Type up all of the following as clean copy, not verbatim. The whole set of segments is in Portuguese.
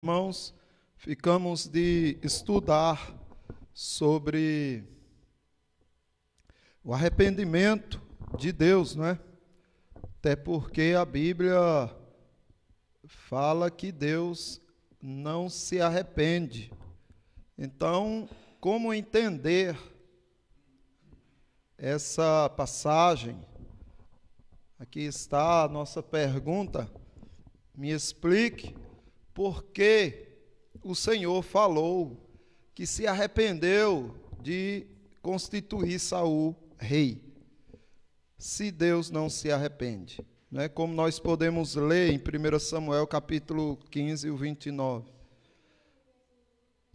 Irmãos, ficamos de estudar sobre o arrependimento de Deus, não é? Até porque a Bíblia fala que Deus não se arrepende. Então, como entender essa passagem? Aqui está a nossa pergunta. Me explique por que o Senhor falou que se arrependeu de constituir Saul rei, se Deus não se arrepende, né? Como nós podemos ler em 1 Samuel capítulo 15, o 29.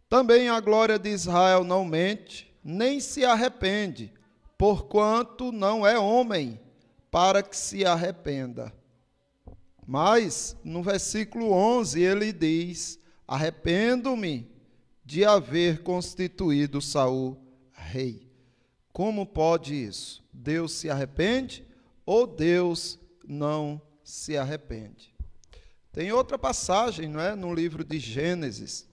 Também a glória de Israel não mente, nem se arrepende, porquanto não é homem para que se arrependa. Mas, no versículo 11, ele diz: arrependo-me de haver constituído Saul rei. Como pode isso? Deus se arrepende ou Deus não se arrepende? Tem outra passagem, não é? No livro de Gênesis,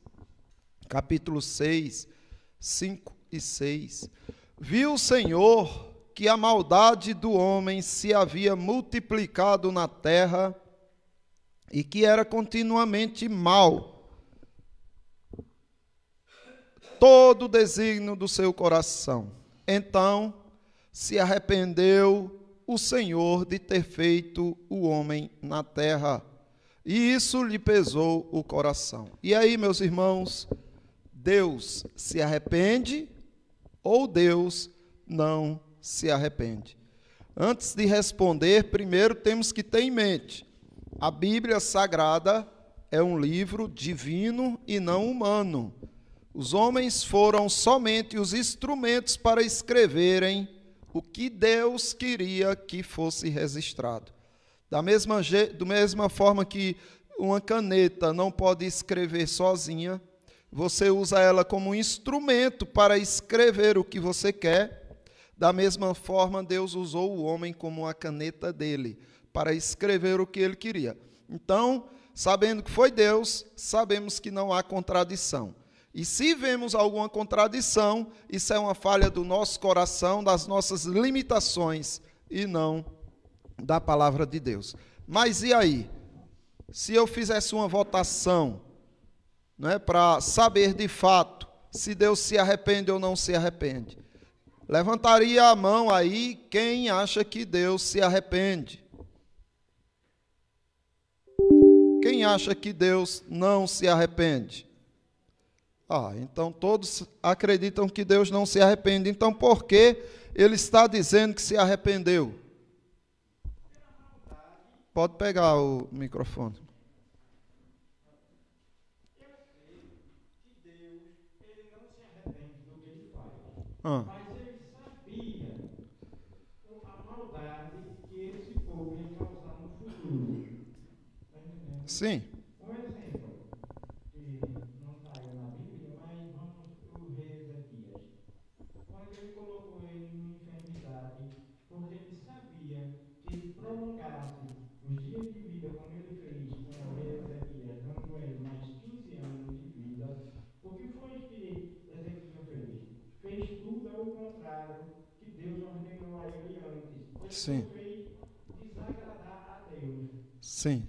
capítulo 6, 5 e 6. Viu o Senhor que a maldade do homem se havia multiplicado na terra e que era continuamente mal todo o desígnio do seu coração. Então se arrependeu o Senhor de ter feito o homem na terra, e isso lhe pesou o coração. E aí, meus irmãos, Deus se arrepende ou Deus não se arrepende? Antes de responder, primeiro temos que ter em mente: a Bíblia Sagrada é um livro divino e não humano. Os homens foram somente os instrumentos para escreverem o que Deus queria que fosse registrado. Da mesma forma que uma caneta não pode escrever sozinha, você usa ela como um instrumento para escrever o que você quer. Da mesma forma, Deus usou o homem como a caneta dele, para escrever o que ele queria. Então, sabendo que foi Deus, sabemos que não há contradição. E se vemos alguma contradição, isso é uma falha do nosso coração, das nossas limitações, e não da palavra de Deus. Mas e aí? Se eu fizesse uma votação, né, para saber de fato se Deus se arrepende ou não se arrepende, levantaria a mão aí quem acha que Deus se arrepende. Quem acha que Deus não se arrepende? Então todos acreditam que Deus não se arrepende. Então por que ele está dizendo que se arrependeu? Pode pegar o microfone. Eu sei que Deus, ele não se arrepende do que ele faz. Ah. Mas ele sabia a maldade que esse povo ia causar no futuro. Está entendendo? Sim. Um exemplo, que não está aí na Bíblia, mas vamos o rei Ezequias. Quando ele colocou ele numa enfermidade, porque ele sabia que ele prolongasse os dias de vida como ele fez com o rei Ezequias, dando a ele mais 15 anos de vida. O que foi que Ezequias fez? Fez tudo ao contrário que Deus ordenou a ele antes. Ele Sim. fez desagradar a Deus. Sim.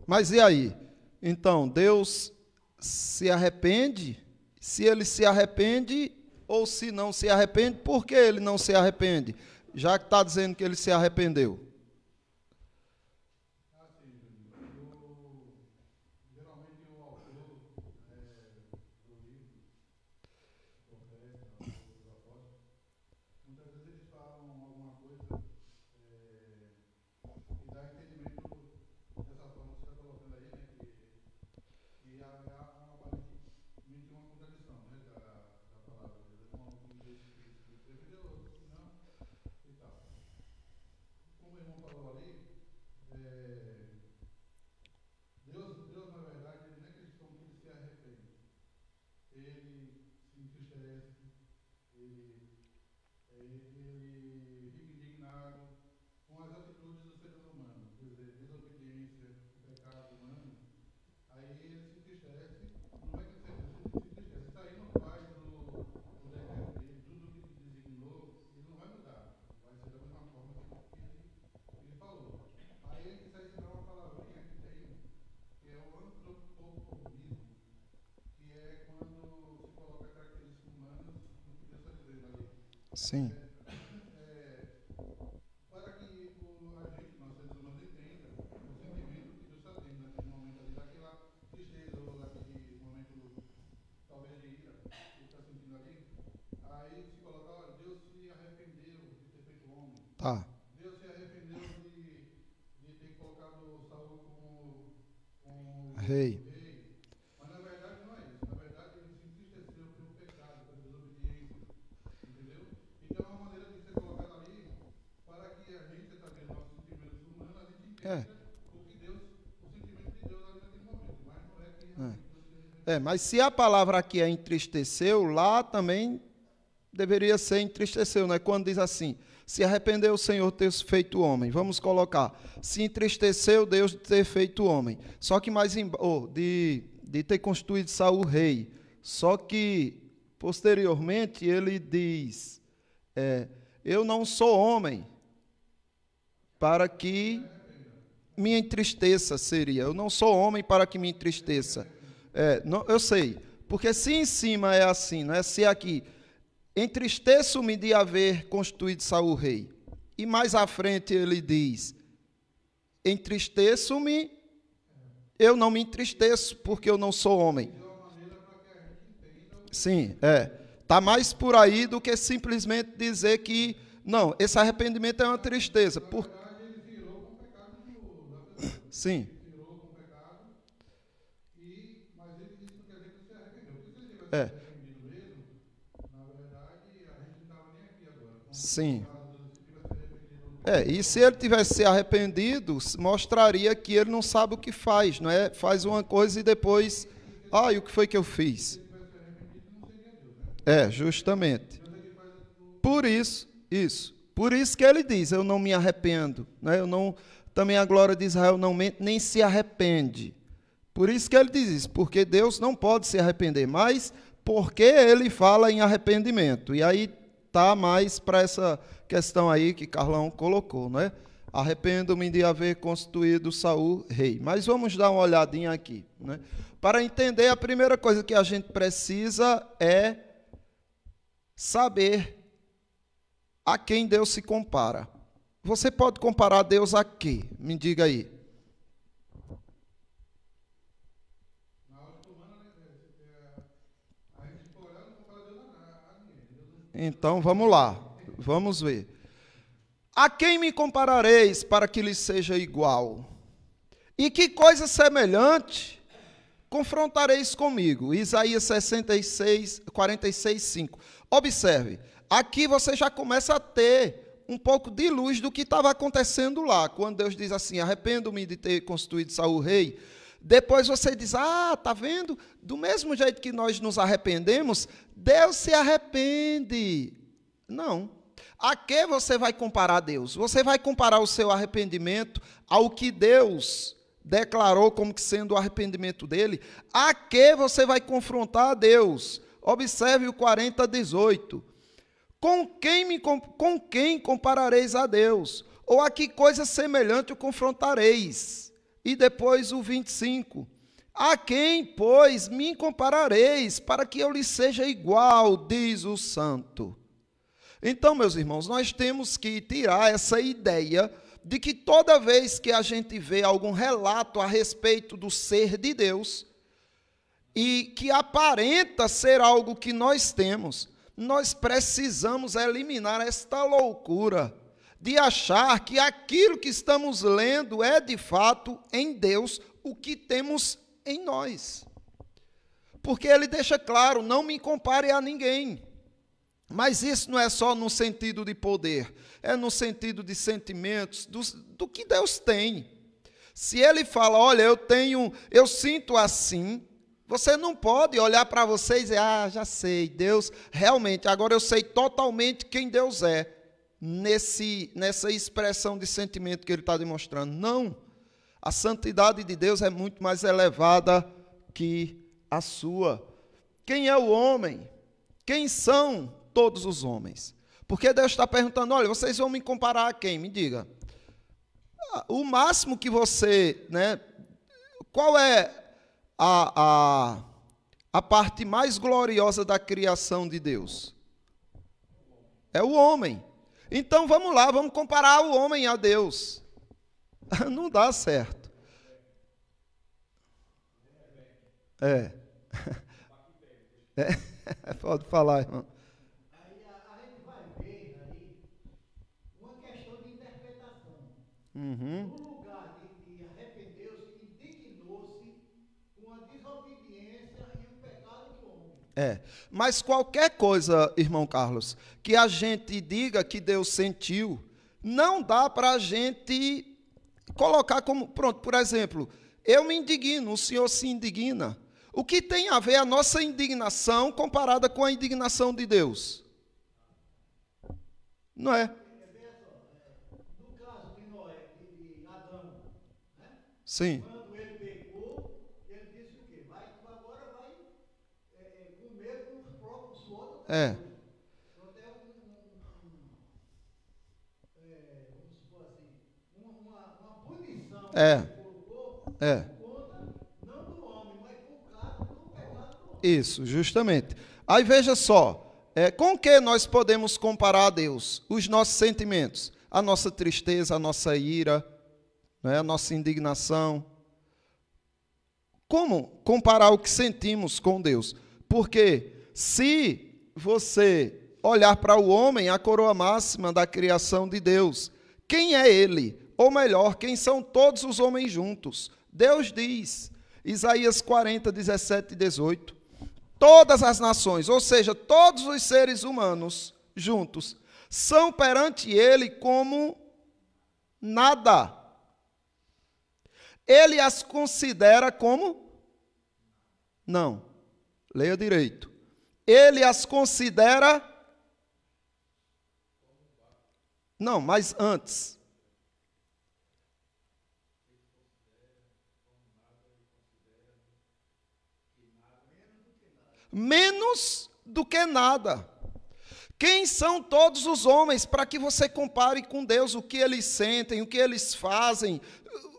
Mas e aí? Então, Deus se arrepende? Se ele se arrepende ou se não se arrepende, por que ele não se arrepende? Já que está dizendo que ele se arrependeu. Sim. Tá. Deus se arrependeu de ter colocado Saul como Rei. Mas na verdade não é isso. Na verdade ele se entristeceu pelo pecado, pela desobediência. Entendeu? Então é uma maneira de ser colocado ali para que a gente, através dos nossos sentimentos humanos, a gente entenda o sentimento de Deus ali naquele momento. Mas não é que realmente Deus se arrependeu. Mas se a palavra aqui é entristeceu, lá também deveria ser entristeceu, né? Quando diz assim, se arrependeu o Senhor ter feito homem. Vamos colocar, se entristeceu Deus de ter feito homem. Só que mais de ter constituído Saul rei. Só que, posteriormente, ele diz, eu não sou homem para que me entristeça, seria. Eu não sou homem para que me entristeça. Não, eu sei, porque se em cima é assim, não é? Se aqui... entristeço-me de haver constituído Saul rei. E mais à frente ele diz, entristeço-me, eu não me entristeço, porque eu não sou homem. Sim, está mais por aí do que simplesmente dizer que, não, esse arrependimento é uma tristeza. Sim. Sim. E se ele tivesse se arrependido, mostraria que ele não sabe o que faz, não é? Faz uma coisa e depois, e o que foi que eu fiz? Justamente. Por isso que ele diz, eu não me arrependo, né? Também a glória de Israel nem se arrepende. Por isso que ele diz isso, porque Deus não pode se arrepender, mas porque ele fala em arrependimento. E aí está mais para essa questão aí que Carlão colocou, né? Arrependo-me de haver constituído Saul rei. Mas vamos dar uma olhadinha aqui, né? Para entender, a primeira coisa que a gente precisa é saber a quem Deus se compara. Você pode comparar Deus a quê? Me diga aí. Então, vamos lá, vamos ver. A quem me comparareis para que lhe seja igual? E que coisa semelhante confrontareis comigo? Isaías 46, 5. Observe, aqui você já começa a ter um pouco de luz do que estava acontecendo lá, quando Deus diz assim, arrependo-me de ter constituído Saul rei. Depois você diz, tá vendo? Do mesmo jeito que nós nos arrependemos, Deus se arrepende. Não. A que você vai comparar Deus? Você vai comparar o seu arrependimento ao que Deus declarou como que sendo o arrependimento dele? A que você vai confrontar a Deus? Observe o 40:18. Com quem comparareis a Deus? Ou a que coisa semelhante o confrontareis? E depois o 25. A quem, pois, me comparareis, para que eu lhe seja igual, diz o santo. Então, meus irmãos, nós temos que tirar essa ideia de que toda vez que a gente vê algum relato a respeito do ser de Deus, e que aparenta ser algo que nós temos, nós precisamos eliminar esta loucura de achar que aquilo que estamos lendo é, de fato, em Deus, o que temos em nós. Porque ele deixa claro, não me compare a ninguém. Mas isso não é só no sentido de poder, é no sentido de sentimentos, do que Deus tem. Se ele fala, olha, eu sinto assim, você não pode olhar para você e dizer, já sei, Deus, realmente, agora eu sei totalmente quem Deus é, nessa expressão de sentimento que ele está demonstrando. Não, a santidade de Deus é muito mais elevada que a sua. Quem é o homem? Quem são todos os homens? Porque Deus está perguntando, olha, vocês vão me comparar a quem? Me diga. O máximo que você, né? Qual é a parte mais gloriosa da criação de Deus? É o homem. Então vamos lá, vamos comparar o homem a Deus. Não dá certo. Pode falar, irmão. Aí a gente vai ver aí uma questão de interpretação. Uhum. No lugar de arrependeu-se, indignou-se com a desobediência e o pecado do homem. Mas qualquer coisa, irmão Carlos, que a gente diga que Deus sentiu, não dá para a gente colocar como, pronto, por exemplo, eu me indigno, o senhor se indigna. O que tem a ver a nossa indignação comparada com a indignação de Deus? Não é? No caso de Noé, de Adão, né? Sim. Quando ele pecou, ele disse o quê? Agora vai comer com os próprios suor do teu rosto. Então vamos supor assim, uma punição que ele colocou por conta, não do homem, mas por causa do pecado do homem. Isso, justamente. Aí veja só, com que nós podemos comparar a Deus? Os nossos sentimentos, a nossa tristeza, a nossa ira, né, a nossa indignação. Como comparar o que sentimos com Deus? Porque se você olhar para o homem, a coroa máxima da criação de Deus, quem é ele? Ou melhor, quem são todos os homens juntos? Deus diz, Isaías 40, 17 e 18, todas as nações, ou seja, todos os seres humanos juntos, são perante ele como nada. Ele as considera como? Não. Leia direito. Ele as considera? Não, mas antes. Menos do que nada. Quem são todos os homens para que você compare com Deus o que eles sentem, o que eles fazem,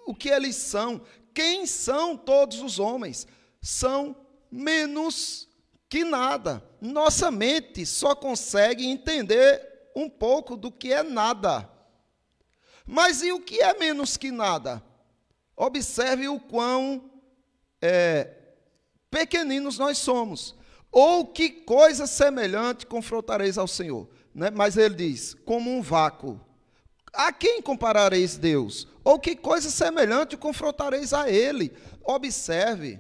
o que eles são? Quem são todos os homens? São menos que nada. Nossa mente só consegue entender um pouco do que é nada. Mas e o que é menos que nada? Observe o quão pequeninos nós somos. Ou que coisa semelhante confrontareis ao Senhor? Né? Mas ele diz, como um vácuo. A quem comparareis Deus? Ou que coisa semelhante confrontareis a Ele? Observe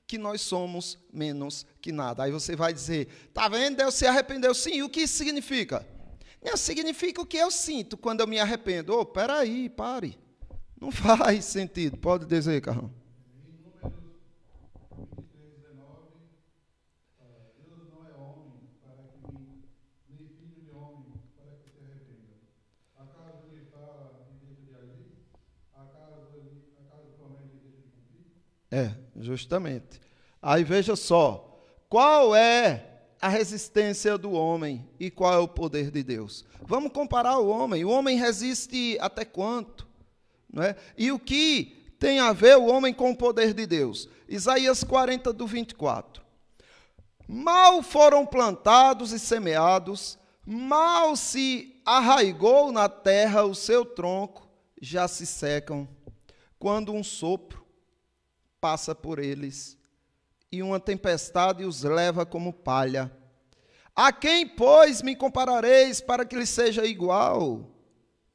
que nós somos menos que nada. Aí você vai dizer, está vendo, Deus se arrependeu. Sim, e o que isso significa? Não, significa o que eu sinto quando eu me arrependo. Oh, peraí, pare. Não faz sentido. Pode dizer, Carrão. Justamente. Aí veja só, qual é a resistência do homem e qual é o poder de Deus? Vamos comparar o homem resiste até quanto? Não é? E o que tem a ver o homem com o poder de Deus? Isaías 40, do 24. Mal foram plantados e semeados, mal se arraigou na terra o seu tronco, já se secam, quando um sopro passa por eles, e uma tempestade os leva como palha. A quem, pois, me comparareis para que lhe seja igual?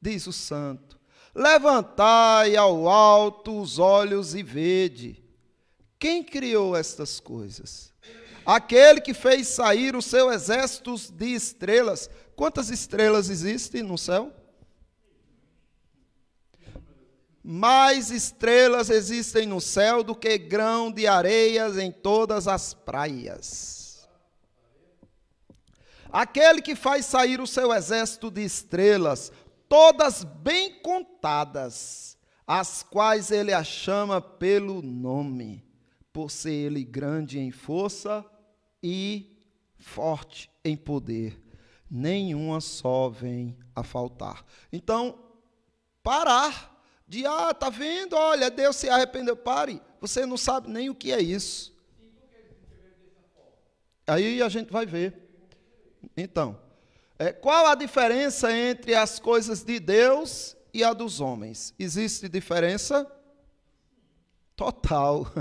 Diz o santo. Levantai ao alto os olhos e vede. Quem criou estas coisas? Aquele que fez sair o seu exército de estrelas. Quantas estrelas existem no céu? Mais estrelas existem no céu do que grão de areias em todas as praias. Aquele que faz sair o seu exército de estrelas, todas bem contadas, as quais ele a chama pelo nome, por ser ele grande em força e forte em poder. Nenhuma só vem a faltar. Então, parar de, tá vendo? Olha, Deus se arrependeu. Pare, você não sabe nem o que é isso. Aí a gente vai ver. Então, qual a diferença entre as coisas de Deus e a dos homens? Existe diferença? Total.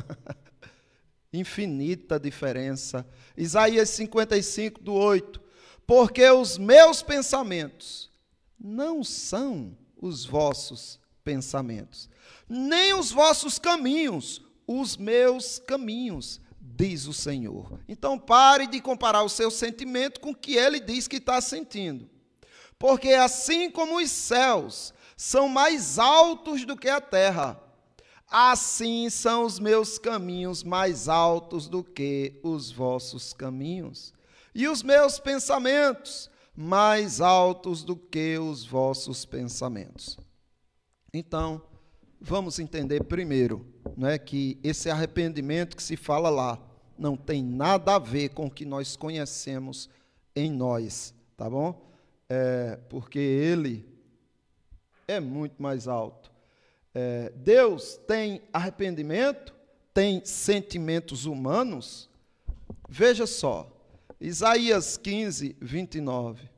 Infinita diferença. Isaías 55, do 8. Porque os meus pensamentos não são os vossos pensamentos, nem os vossos caminhos, os meus caminhos, diz o Senhor. Então pare de comparar o seu sentimento com o que ele diz que está sentindo. Porque assim como os céus são mais altos do que a terra, assim são os meus caminhos mais altos do que os vossos caminhos, e os meus pensamentos mais altos do que os vossos pensamentos. Então, vamos entender primeiro, né, que esse arrependimento que se fala lá não tem nada a ver com o que nós conhecemos em nós, tá bom? Porque ele é muito mais alto. Deus tem arrependimento, tem sentimentos humanos. Veja só, Isaías 15, 29,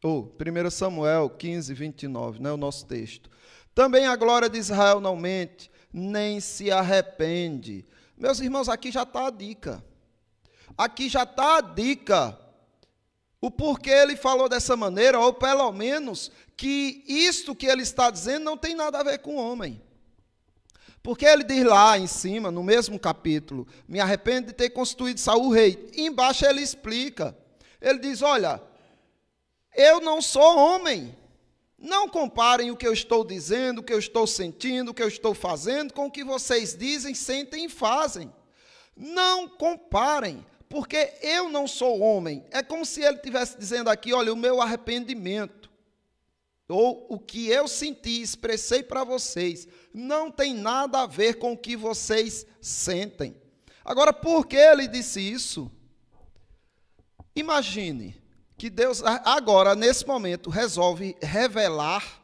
ou 1 Samuel 15, 29, né, o nosso texto. Também a glória de Israel não mente, nem se arrepende. Meus irmãos, aqui já está a dica. Aqui já está a dica. O porquê ele falou dessa maneira, ou pelo menos que isto que ele está dizendo não tem nada a ver com o homem. Porque ele diz lá em cima, no mesmo capítulo, me arrependo de ter constituído Saul rei. E embaixo ele explica. Ele diz, olha, eu não sou homem. Não comparem o que eu estou dizendo, o que eu estou sentindo, o que eu estou fazendo com o que vocês dizem, sentem e fazem. Não comparem, porque eu não sou homem. É como se ele estivesse dizendo aqui, olha, o meu arrependimento, ou o que eu senti, expressei para vocês, não tem nada a ver com o que vocês sentem. Agora, por que ele disse isso? Imagine que Deus agora, nesse momento, resolve revelar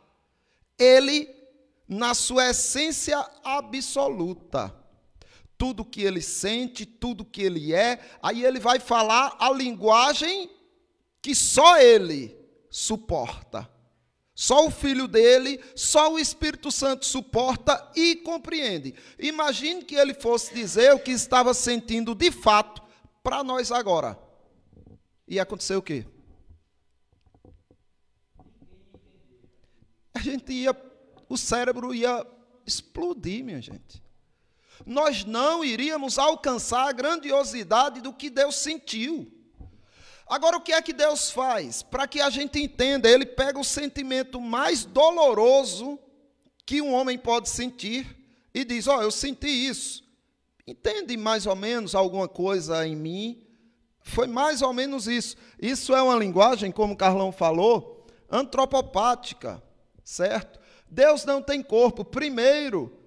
ele na sua essência absoluta. Tudo que ele sente, tudo que ele é, aí ele vai falar a linguagem que só ele suporta. Só o Filho dele, só o Espírito Santo suporta e compreende. Imagine que ele fosse dizer o que estava sentindo de fato para nós agora. Ia acontecer o quê? O cérebro ia explodir, minha gente. Nós não iríamos alcançar a grandiosidade do que Deus sentiu. Agora, o que é que Deus faz? Para que a gente entenda, ele pega o sentimento mais doloroso que um homem pode sentir e diz, eu senti isso. Entende mais ou menos alguma coisa em mim? Foi mais ou menos isso. Isso é uma linguagem, como o Carlão falou, antropopática, certo? Deus não tem corpo. Primeiro,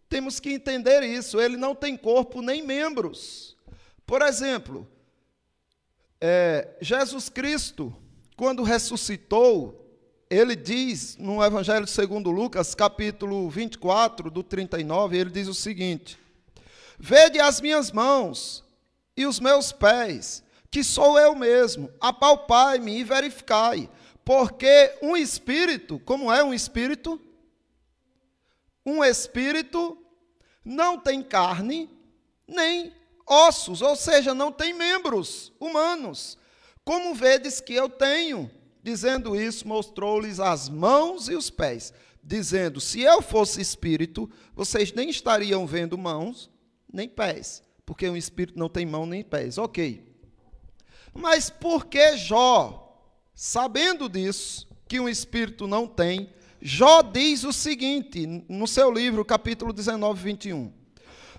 temos que entender isso. Ele não tem corpo nem membros. Por exemplo, Jesus Cristo, quando ressuscitou, ele diz, no Evangelho segundo Lucas, capítulo 24, do 39, ele diz o seguinte, vede as minhas mãos e os meus pés, que sou eu mesmo, apalpai-me e verificai, porque um espírito, como é um espírito? Um espírito não tem carne, nem ossos, ou seja, não tem membros humanos, como vedes que eu tenho. Dizendo isso, mostrou-lhes as mãos e os pés, dizendo, se eu fosse espírito, vocês nem estariam vendo mãos, nem pés, porque um espírito não tem mão nem pés. Ok. Mas por que Jó, sabendo disso, que um espírito não tem, Jó diz o seguinte, no seu livro, capítulo 19, 21.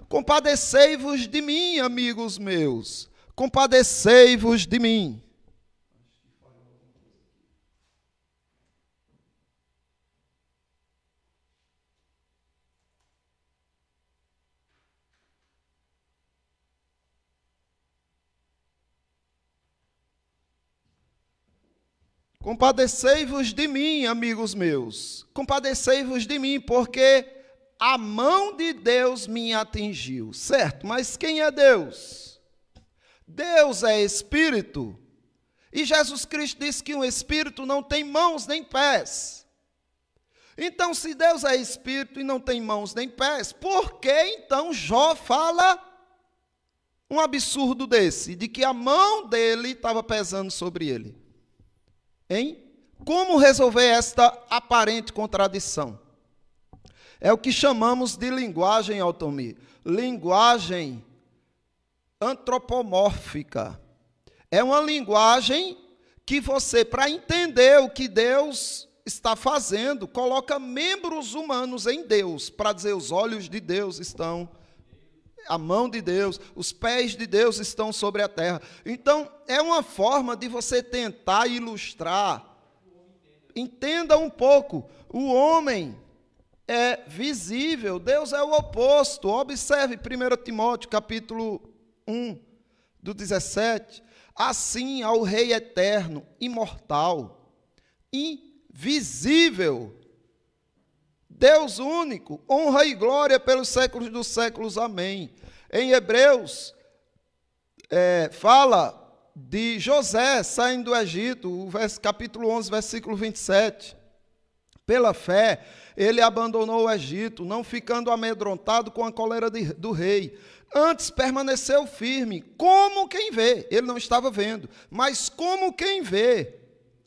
Compadecei-vos de mim, amigos meus, compadecei-vos de mim. Compadecei-vos de mim, amigos meus. Compadecei-vos de mim, porque a mão de Deus me atingiu. Certo, mas quem é Deus? Deus é Espírito. E Jesus Cristo disse que um Espírito não tem mãos nem pés. Então, se Deus é Espírito e não tem mãos nem pés, por que então Jó fala um absurdo desse, de que a mão dele estava pesando sobre ele? Hein? Como resolver esta aparente contradição? É o que chamamos de linguagem, Altomir, linguagem antropomórfica. É uma linguagem que você, para entender o que Deus está fazendo, coloca membros humanos em Deus, para dizer os olhos de Deus estão, a mão de Deus, os pés de Deus estão sobre a terra. Então, é uma forma de você tentar ilustrar. Entenda um pouco, o homem é visível, Deus é o oposto. Observe 1 Timóteo, capítulo 1, do 17. Assim ao Rei eterno, imortal, invisível, Deus único, honra e glória pelos séculos dos séculos. Amém. Em Hebreus, fala de José saindo do Egito, capítulo 11, versículo 27. Pela fé, ele abandonou o Egito, não ficando amedrontado com a cólera do rei. Antes permaneceu firme, como quem vê. Ele não estava vendo, mas como quem vê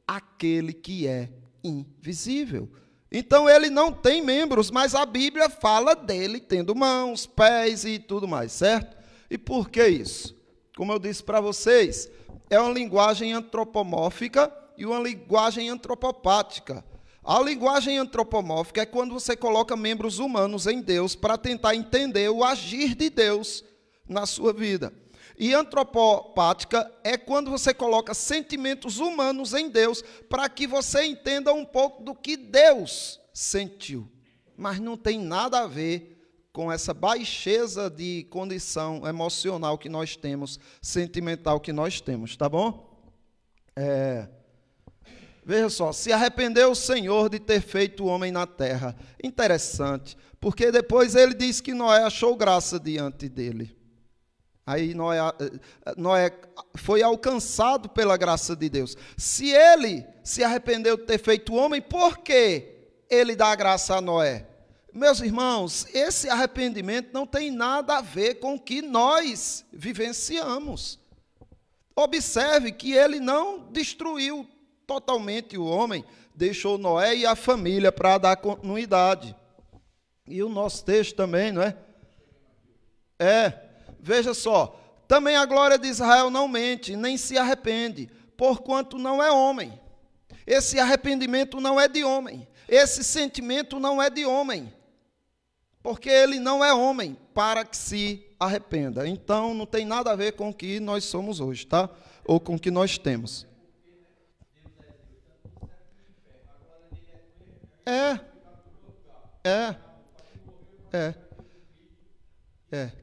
aquele que é invisível. Então ele não tem membros, mas a Bíblia fala dele tendo mãos, pés e tudo mais, certo? E por que isso? Como eu disse para vocês, é uma linguagem antropomórfica e uma linguagem antropopática. A linguagem antropomórfica é quando você coloca membros humanos em Deus para tentar entender o agir de Deus na sua vida. E antropopática é quando você coloca sentimentos humanos em Deus para que você entenda um pouco do que Deus sentiu. Mas não tem nada a ver com essa baixeza de condição emocional que nós temos, sentimental que nós temos, tá bom? Veja só, se arrependeu o Senhor de ter feito o homem na terra. Interessante, porque depois ele diz que Noé achou graça diante dele. Aí Noé foi alcançado pela graça de Deus. Se ele se arrependeu de ter feito o homem, por que ele dá graça a Noé? Meus irmãos, esse arrependimento não tem nada a ver com o que nós vivenciamos. Observe que ele não destruiu totalmente o homem, deixou Noé e a família para dar continuidade. E o nosso texto também, não é? Veja só, também a glória de Israel não mente, nem se arrepende, porquanto não é homem. Esse arrependimento não é de homem, esse sentimento não é de homem, porque ele não é homem para que se arrependa. Então, não tem nada a ver com o que nós somos hoje, tá? Ou com o que nós temos.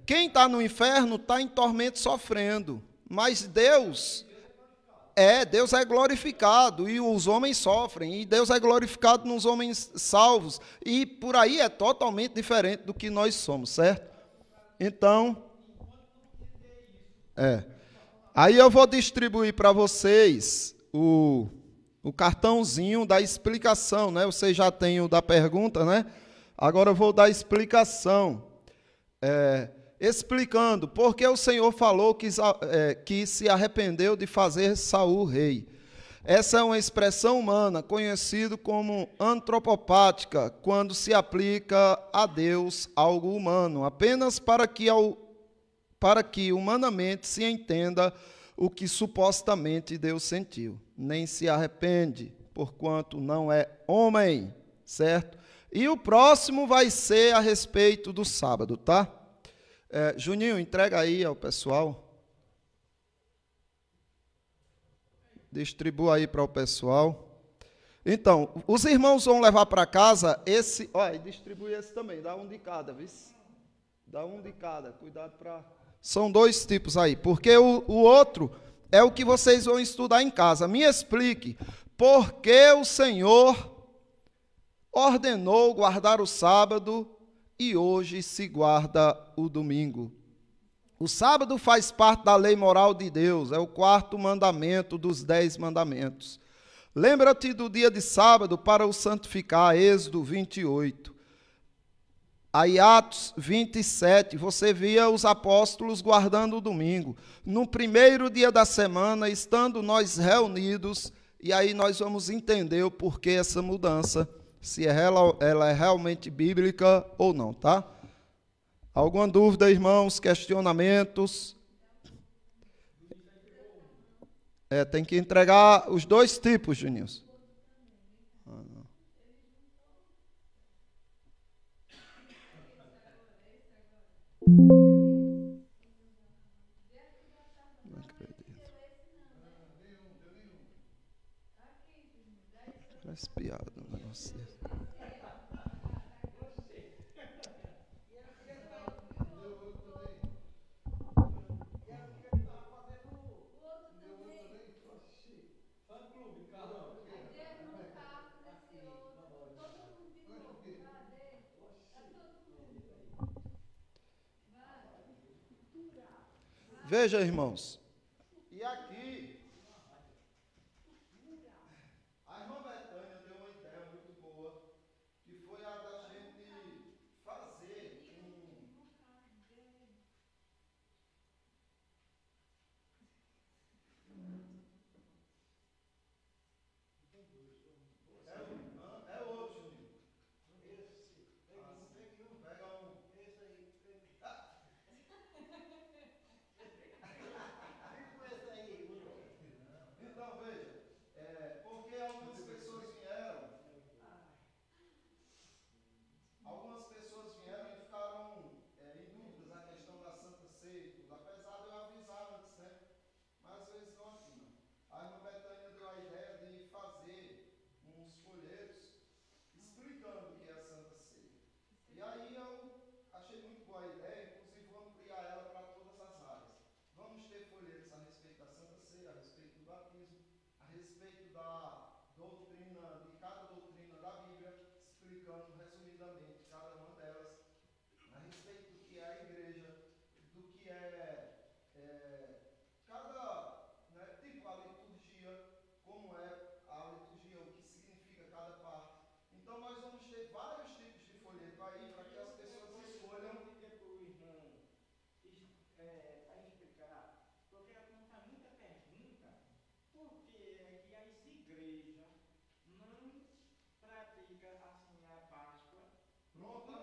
Quem está no inferno está em tormento sofrendo, mas Deus é glorificado e os homens sofrem, e Deus é glorificado nos homens salvos, e por aí é totalmente diferente do que nós somos, certo? Então, aí eu vou distribuir para vocês o cartãozinho da explicação, né? Vocês já têm o da pergunta, né? Agora eu vou dar a explicação. Explicando porque o Senhor falou que se arrependeu de fazer Saul rei. Essa é uma expressão humana, conhecida como antropopática, quando se aplica a Deus algo humano, apenas para que humanamente se entenda o que supostamente Deus sentiu. Nem se arrepende, porquanto não é homem, certo? E o próximo vai ser a respeito do sábado, tá? Juninho, entrega aí ao pessoal. Distribua aí para o pessoal. Então, os irmãos vão levar para casa esse... Olha, distribui esse também, dá um de cada, viu? Dá um de cada, cuidado para... São dois tipos aí, porque o outro é o que vocês vão estudar em casa. Me explique porque o Senhor ordenou guardar o sábado e hoje se guarda o domingo. O sábado faz parte da lei moral de Deus, é o 4º mandamento dos 10 mandamentos. Lembra-te do dia de sábado para o santificar, Êxodo 28. Aí Atos 27, você via os apóstolos guardando o domingo. No primeiro dia da semana, estando nós reunidos, e aí nós vamos entender o porquê essa mudança, se ela é realmente bíblica ou não, tá? Alguma dúvida, irmãos? Questionamentos? Tem que entregar os 2 tipos, Juninho. Não acredito. Parece piada um negócio desse. Veja, irmãos, e aqui, a irmã Betânia deu uma ideia muito boa, que foi a da gente fazer É outro, Juninho. Pega um. Então, veja, porque algumas pessoas vieram e ficaram em dúvidas a questão da Santa Ceia e tudo, apesar de eu avisar antes, né? Mas às vezes não afinam. A irmã Betânia deu a ideia de fazer uns folhetos explicando o que é a Santa Ceia. E aí eu achei muito boa a ideia, inclusive vou ampliar ela para todas as áreas. Vamos ter folhetos a respeito da Santa Ceia, a respeito do batismo, a respeito da doutrina, de cada doutrina da Bíblia, explicando resumidamente cada uma delas, a respeito do que é a igreja, do que cada, né, tipo a liturgia, como é a liturgia, o que significa cada parte. Então nós vamos ter vários tipos de folheto aí para que as pessoas escolham. Para explicar, porque aponta muita pergunta, por que é que as igrejas não praticam assim a Páscoa? Pronto,